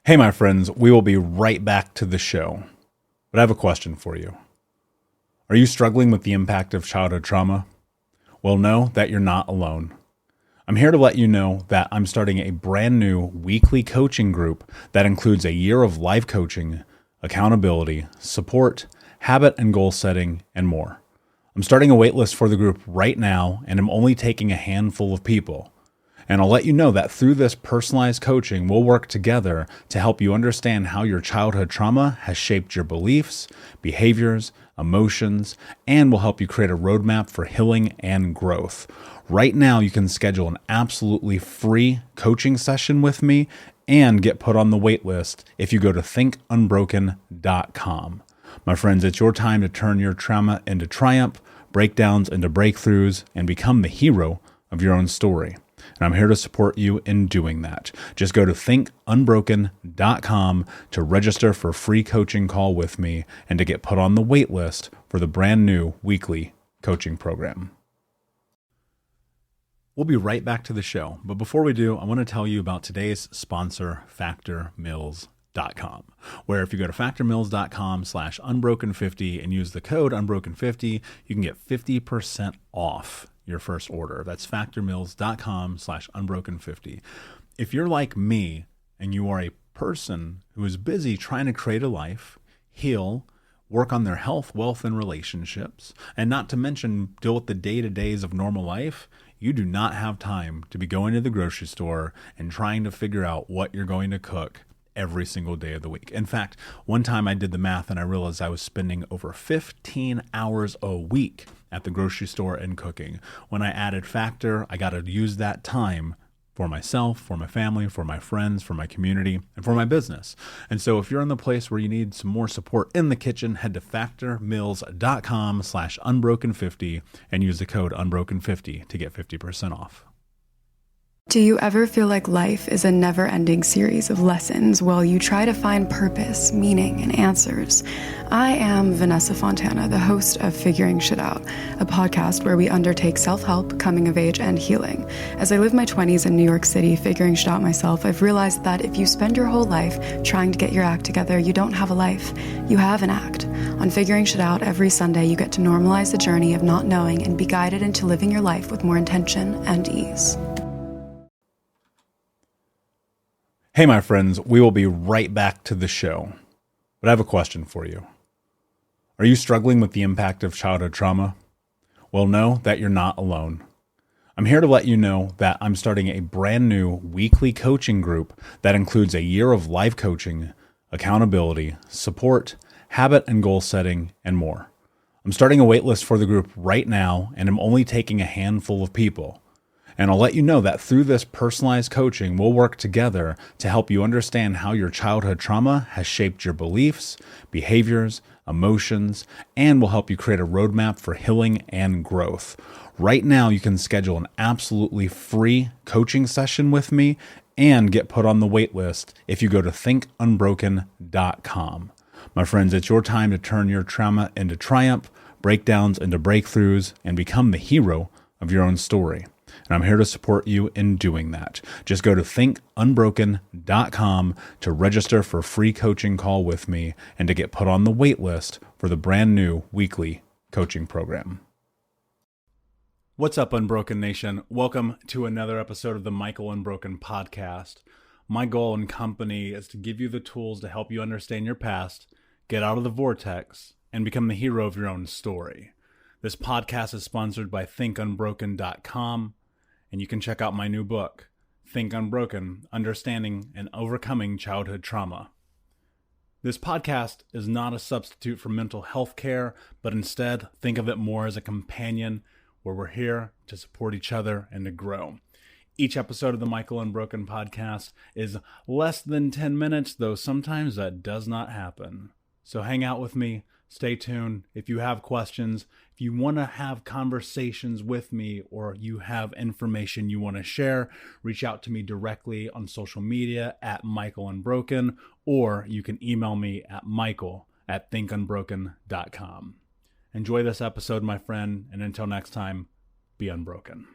Hey, my friends, we will be right back to the show. But I have a question for you. Are you struggling with the impact of childhood trauma? Well, know that you're not alone. I'm here to let you know that I'm starting a brand new weekly coaching group that includes a year of life coaching, accountability, support, habit and goal setting, and more. I'm starting a waitlist for the group right now, and I'm only taking a handful of people. And I'll let you know that through this personalized coaching, we'll work together to help you understand how your childhood trauma has shaped your beliefs, behaviors, emotions, and will help you create a roadmap for healing and growth. Right now, you can schedule an absolutely free coaching session with me and get put on the wait list if you go to thinkunbroken.com. My friends, it's your time to turn your trauma into triumph, breakdowns into breakthroughs, and become the hero of your own story. And I'm here to support you in doing that. Just go to thinkunbroken.com to register for a free coaching call with me and to get put on the wait list for the brand new weekly coaching program. We'll be right back to the show. But before we do, I want to tell you about today's sponsor, factormeals.com, where if you go to factormeals.com/unbroken50 and use the code unbroken50, you can get 50% off your first order. That's factormeals.com/unbroken50. If you're like me and you are a person who is busy trying to create a life, heal, work on their health, wealth, and relationships, and not to mention deal with the day-to-days of normal life, you do not have time to be going to the grocery store and trying to figure out what you're going to cook every single day of the week. In fact, one time I did the math and I realized I was spending over 15 hours a week at the grocery store and cooking. When I added Factor, I got to use that time for myself, for my family, for my friends, for my community, and for my business. And so if you're in the place where you need some more support in the kitchen, head to factormeals.com/unbroken50 and use the code unbroken50 to get 50% off. Do you ever feel like life is a never-ending series of lessons while you try to find purpose, meaning, and answers? I am Vanessa Fontana, the host of Figuring Shit Out, a podcast where we undertake self-help, coming of age, and healing. As I live my 20s in New York City figuring shit out myself, I've realized that if you spend your whole life trying to get your act together, you don't have a life. You have an act. On Figuring Shit Out, every Sunday, you get to normalize the journey of not knowing and be guided into living your life with more intention and ease. Hey, my friends, we will be right back to the show. But I have a question for you. Are you struggling with the impact of childhood trauma? Well, know that you're not alone. I'm here to let you know that I'm starting a brand new weekly coaching group that includes a year of life coaching, accountability, support, habit and goal setting, and more. I'm starting a waitlist for the group right now, and I'm only taking a handful of people. And I'll let you know that through this personalized coaching, we'll work together to help you understand how your childhood trauma has shaped your beliefs, behaviors, emotions, and will help you create a roadmap for healing and growth. Right now, you can schedule an absolutely free coaching session with me and get put on the wait list if you go to thinkunbroken.com. My friends, it's your time to turn your trauma into triumph, breakdowns into breakthroughs, and become the hero of your own story. And I'm here to support you in doing that. Just go to thinkunbroken.com to register for a free coaching call with me and to get put on the wait list for the brand new weekly coaching program. What's up, Unbroken Nation? Welcome to another episode of the Michael Unbroken podcast. My goal and company is to give you the tools to help you understand your past, get out of the vortex, and become the hero of your own story. This podcast is sponsored by thinkunbroken.com. And you can check out my new book, Think Unbroken, Understanding and Overcoming Childhood Trauma. This podcast is not a substitute for mental health care, but instead think of it more as a companion where we're here to support each other and to grow. Each episode of the Michael Unbroken podcast is less than 10 minutes, though sometimes that does not happen. So hang out with me. Stay tuned. If you have questions, if you want to have conversations with me, or you have information you want to share, reach out to me directly on social media at Michael Unbroken, or you can email me at michael@thinkunbroken.com. Enjoy this episode, my friend, and until next time, be unbroken.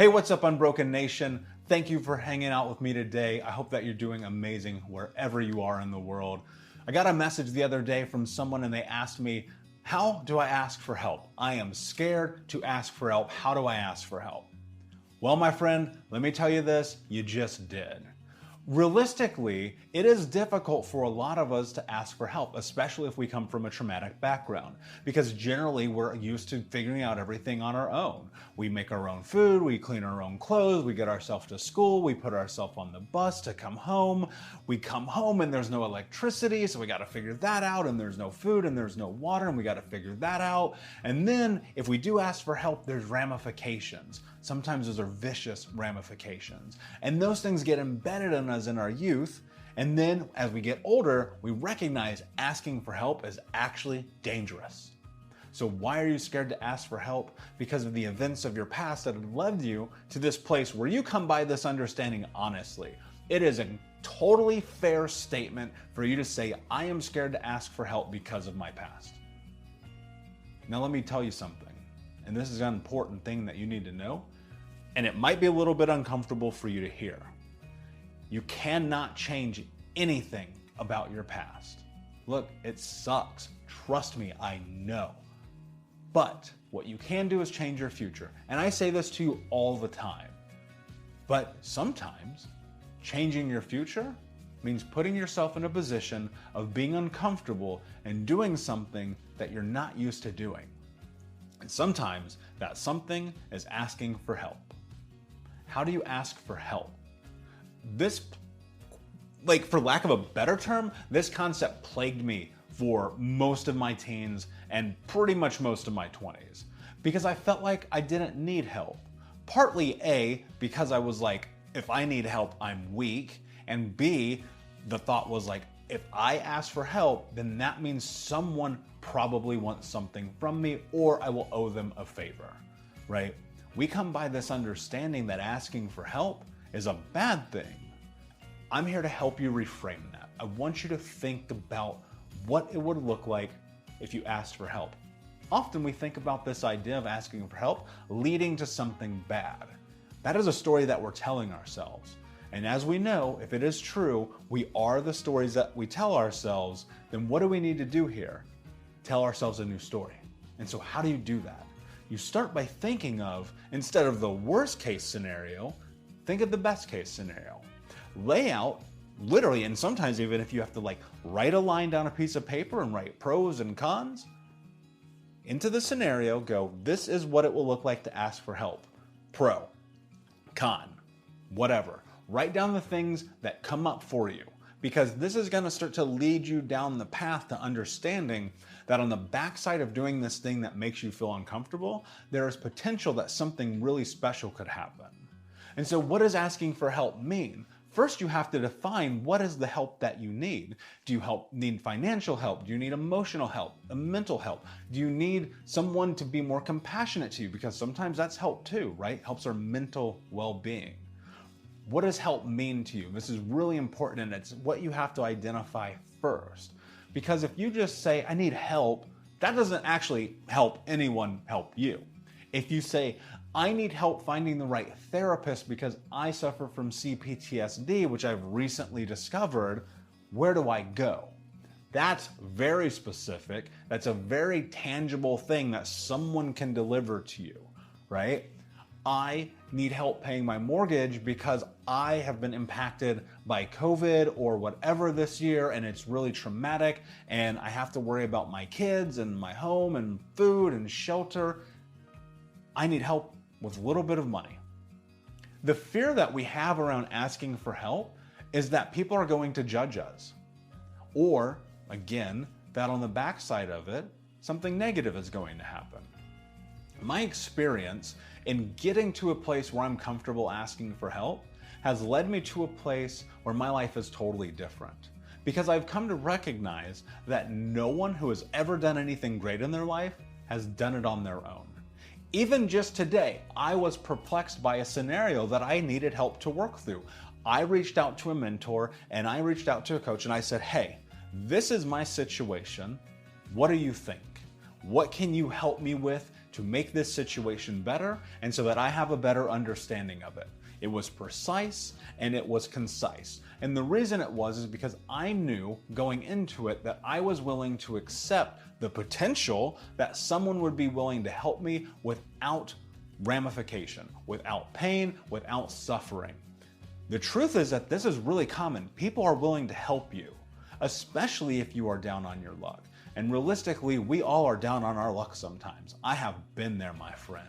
Hey, what's up, Unbroken Nation? Thank you for hanging out with me today. I hope that you're doing amazing wherever you are in the world. I got a message the other day from someone and they asked me, how do I ask for help? I am scared to ask for help. How do I ask for help? Well, my friend, let me tell you this, you just did. Realistically, it is difficult for a lot of us to ask for help, especially if we come from a traumatic background, because generally we're used to figuring out everything on our own. We make our own food, we clean our own clothes, we get ourselves to school, we put ourselves on the bus to come home. We come home and there's no electricity, so we got to figure that out, and there's no food and there's no water, and we got to figure that out. And then if we do ask for help, there's ramifications. Sometimes those are vicious ramifications. And those things get embedded in us in our youth. And then as we get older, we recognize asking for help is actually dangerous. So why are you scared to ask for help? Because of the events of your past that have led you to this place where you come by this understanding honestly. It is a totally fair statement for you to say, I am scared to ask for help because of my past. Now let me tell you something, and this is an important thing that you need to know, and it might be a little bit uncomfortable for you to hear. You cannot change anything about your past. Look, it sucks. Trust me, I know. But what you can do is change your future. And I say this to you all the time. But sometimes changing your future means putting yourself in a position of being uncomfortable and doing something that you're not used to doing. And sometimes that something is asking for help. How do you ask for help? This, for lack of a better term, this concept plagued me for most of my teens and pretty much most of my 20s because I felt like I didn't need help. Partly A, because I was like, if I need help, I'm weak. And B, the thought was like, if I ask for help, then that means someone probably wants something from me or I will owe them a favor, right? We come by this understanding that asking for help is a bad thing. I'm here to help you reframe that. I want you to think about what it would look like if you asked for help. Often we think about this idea of asking for help leading to something bad. That is a story that we're telling ourselves. And as we know, if it is true, we are the stories that we tell ourselves, then what do we need to do here? Tell ourselves a new story. And so how do you do that? You start by thinking of, instead of the worst case scenario, think of the best case scenario. Lay out, literally, and sometimes even if you have to write a line down a piece of paper and write pros and cons, into the scenario, go, this is what it will look like to ask for help. Pro, con, whatever. Write down the things that come up for you, because this is going to start to lead you down the path to understanding that on the backside of doing this thing that makes you feel uncomfortable, there is potential that something really special could happen. And so what does asking for help mean? First, you have to define what is the help that you need. Do you need financial help? Do you need emotional help, mental help? Do you need someone to be more compassionate to you? Because sometimes that's help too, right? Helps our mental well-being. What does help mean to you? This is really important, and it's what you have to identify first. Because if you just say, I need help, that doesn't actually help anyone help you. If you say, I need help finding the right therapist because I suffer from CPTSD, which I've recently discovered, where do I go? That's very specific. That's a very tangible thing that someone can deliver to you, right? I need help paying my mortgage because I have been impacted by COVID or whatever this year, and it's really traumatic, and I have to worry about my kids and my home and food and shelter. I need help with a little bit of money. The fear that we have around asking for help is that people are going to judge us. Or, again, that on the backside of it, something negative is going to happen. My experience in getting to a place where I'm comfortable asking for help has led me to a place where my life is totally different. Because I've come to recognize that no one who has ever done anything great in their life has done it on their own. Even just today, I was perplexed by a scenario that I needed help to work through. I reached out to a mentor and I reached out to a coach and I said, hey, this is my situation. What do you think? What can you help me with to make this situation better and so that I have a better understanding of it. It was precise and it was concise. And the reason it was is because I knew going into it that I was willing to accept the potential that someone would be willing to help me without ramification, without pain, without suffering. The truth is that this is really common. People are willing to help you, especially if you are down on your luck. And realistically, we all are down on our luck sometimes. I have been there, my friend,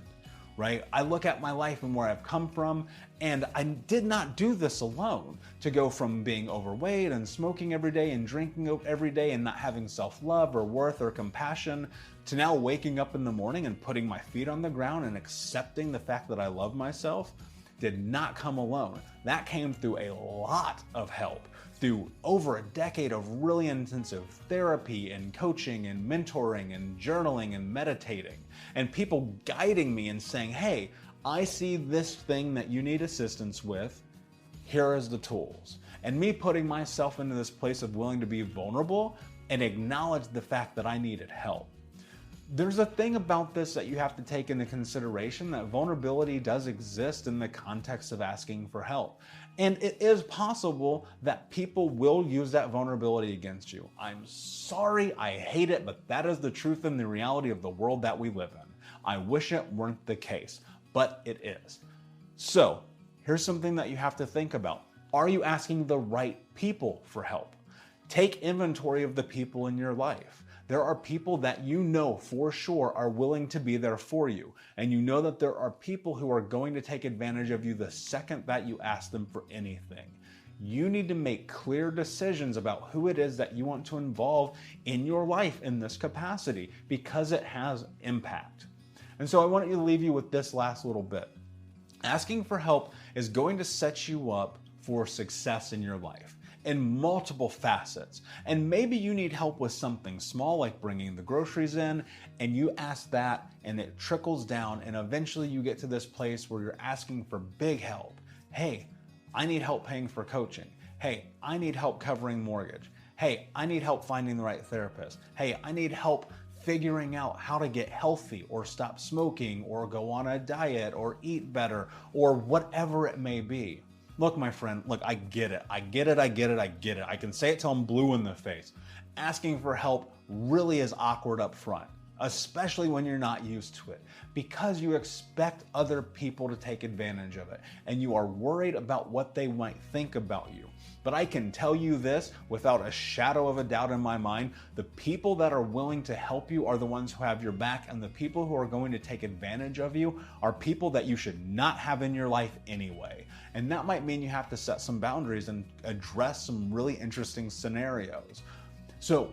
right? I look at my life and where I've come from, and I did not do this alone. To go from being overweight and smoking every day and drinking every day and not having self-love or worth or compassion, to now waking up in the morning and putting my feet on the ground and accepting the fact that I love myself, did not come alone. That came through a lot of help, through over a decade of really intensive therapy and coaching and mentoring and journaling and meditating, and people guiding me and saying, hey, I see this thing that you need assistance with. Here is the tools. And me putting myself into this place of willing to be vulnerable and acknowledge the fact that I needed help. There's a thing about this that you have to take into consideration, that vulnerability does exist in the context of asking for help. And it is possible that people will use that vulnerability against you. I'm sorry, I hate it, but that is the truth and the reality of the world that we live in. I wish it weren't the case, but it is. So here's something that you have to think about. Are you asking the right people for help? Take inventory of the people in your life. There are people that you know for sure are willing to be there for you. And you know that there are people who are going to take advantage of you the second that you ask them for anything. You need to make clear decisions about who it is that you want to involve in your life in this capacity, because it has impact. And so I want to leave you with this last little bit. Asking for help is going to set you up for success in your life in multiple facets. And maybe you need help with something small like bringing the groceries in, and you ask that and it trickles down, and eventually you get to this place where you're asking for big help. Hey, I need help paying for coaching. Hey, I need help covering mortgage. Hey, I need help finding the right therapist. Hey, I need help figuring out how to get healthy or stop smoking or go on a diet or eat better or whatever it may be. Look, my friend, look, I get it. I can say it till I'm blue in the face. Asking for help really is awkward up front, especially when you're not used to it, because you expect other people to take advantage of it and you are worried about what they might think about you. But I can tell you this without a shadow of a doubt in my mind, the people that are willing to help you are the ones who have your back, and the people who are going to take advantage of you are people that you should not have in your life anyway. And that might mean you have to set some boundaries and address some really interesting scenarios. So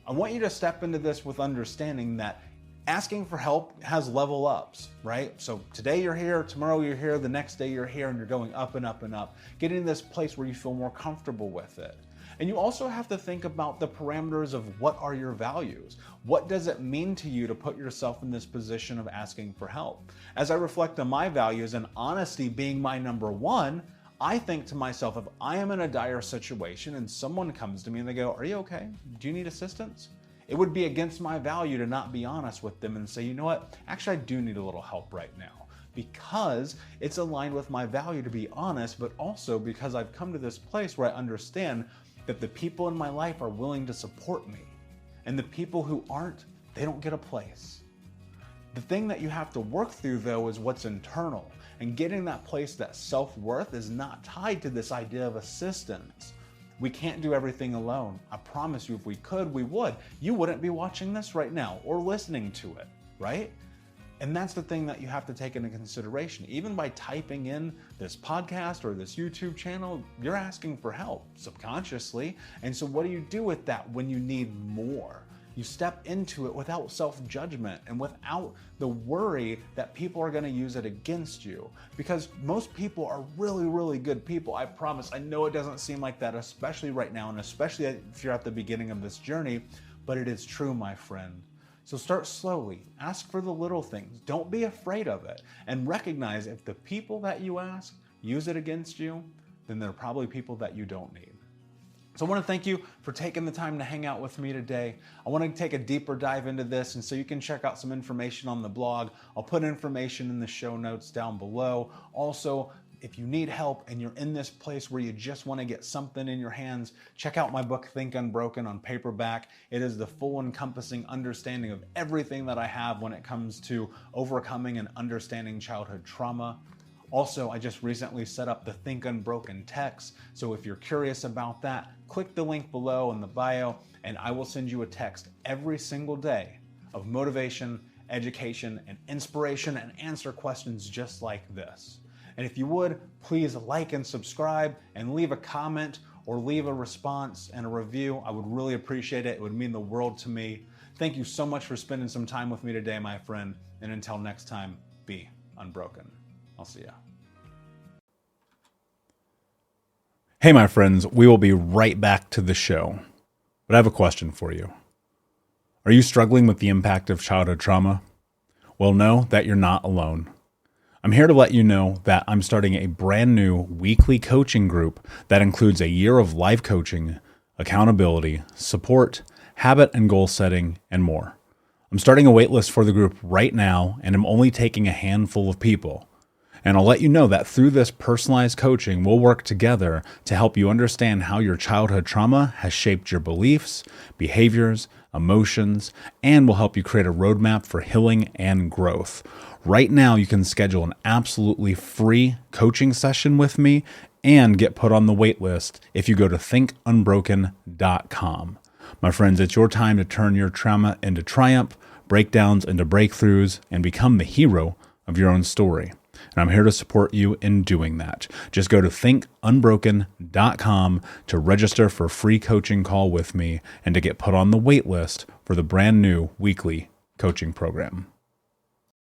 I want you to step into this with understanding that asking for help has level ups, right? So today you're here, tomorrow you're here, the next day you're here, and you're going up and up and up, getting to this place where you feel more comfortable with it. And you also have to think about the parameters of what are your values? What does it mean to you to put yourself in this position of asking for help? As I reflect on my values and honesty being my number one, I think to myself, if I am in a dire situation and someone comes to me and they go, are you okay? Do you need assistance? It would be against my value to not be honest with them and say, you know what, actually I do need a little help right now, because it's aligned with my value to be honest, but also because I've come to this place where I understand that the people in my life are willing to support me, and the people who aren't, they don't get a place. The thing that you have to work through though is what's internal, and getting that place, that self-worth, is not tied to this idea of assistance. We can't do everything alone. I promise you, if we could, we would. You wouldn't be watching this right now or listening to it, right? And that's the thing that you have to take into consideration. Even by typing in this podcast or this YouTube channel, you're asking for help subconsciously. And so what do you do with that when you need more? You step into it without self-judgment and without the worry that people are going to use it against you. Because most people are really, really good people. I promise. I know it doesn't seem like that, especially right now, and especially if you're at the beginning of this journey, but it is true, my friend. So start slowly. Ask for the little things. Don't be afraid of it. And recognize if the people that you ask use it against you, then they're probably people that you don't need. So I want to thank you for taking the time to hang out with me today. I want to take a deeper dive into this, and so you can check out some information on the blog. I'll put information in the show notes down below. Also, if you need help and you're in this place where you just want to get something in your hands, check out my book, Think Unbroken, on paperback. It is the full encompassing understanding of everything that I have when it comes to overcoming and understanding childhood trauma. Also, I just recently set up the Think Unbroken text, so if you're curious about that, click the link below in the bio, and I will send you a text every single day of motivation, education, and inspiration, and answer questions just like this. And if you would, please like and subscribe, and leave a comment or leave a response and a review. I would really appreciate it. It would mean the world to me. Thank you so much for spending some time with me today, my friend, and until next time, be unbroken. I'll see ya. Hey, my friends, we will be right back to the show. But I have a question for you. Are you struggling with the impact of childhood trauma? Well, know that you're not alone. I'm here to let you know that I'm starting a brand new weekly coaching group that includes a year of life coaching, accountability, support, habit and goal setting, and more. I'm starting a waitlist for the group right now, and I'm only taking a handful of people. And I'll let you know that through this personalized coaching, we'll work together to help you understand how your childhood trauma has shaped your beliefs, behaviors, emotions, and will help you create a roadmap for healing and growth. Right now, you can schedule an absolutely free coaching session with me and get put on the wait list if you go to thinkunbroken.com. My friends, it's your time to turn your trauma into triumph, breakdowns into breakthroughs, and become the hero of your own story. And I'm here to support you in doing that. Just go to thinkunbroken.com to register for a free coaching call with me and to get put on the wait list for the brand new weekly coaching program.